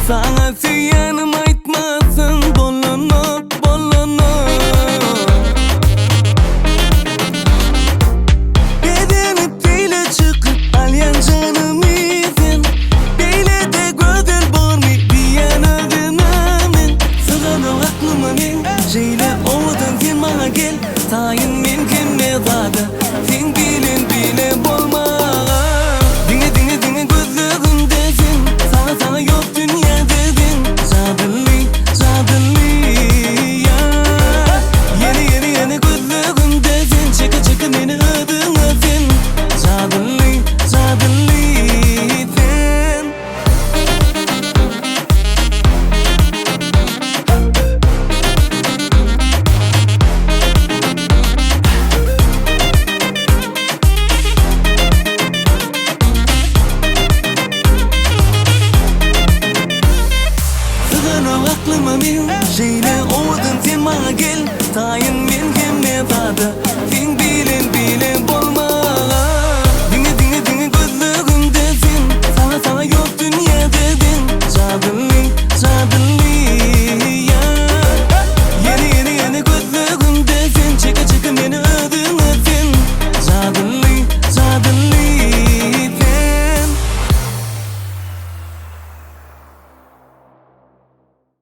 Sana süyenim aytmasın bolanok bolanok. Bedenip dile çıkıp alyan canım izin. Beyle de gözel bormi diyen ödünemin. Sığanı aklıma min Şeyle ovadan sen bana gel. Sayın min kemme zadı. Sen bilin bile bolma. Dine dine dine gözlüğündesin. Sana yok dünya dedin. Zadılli zadılli ya. Yeni gözlüğündesin. Çıkı beni ödünesin. Zadılli zadılli sen. Aklıma min Şeyle ovadan sen bana gel. Sayın min kemme zadı.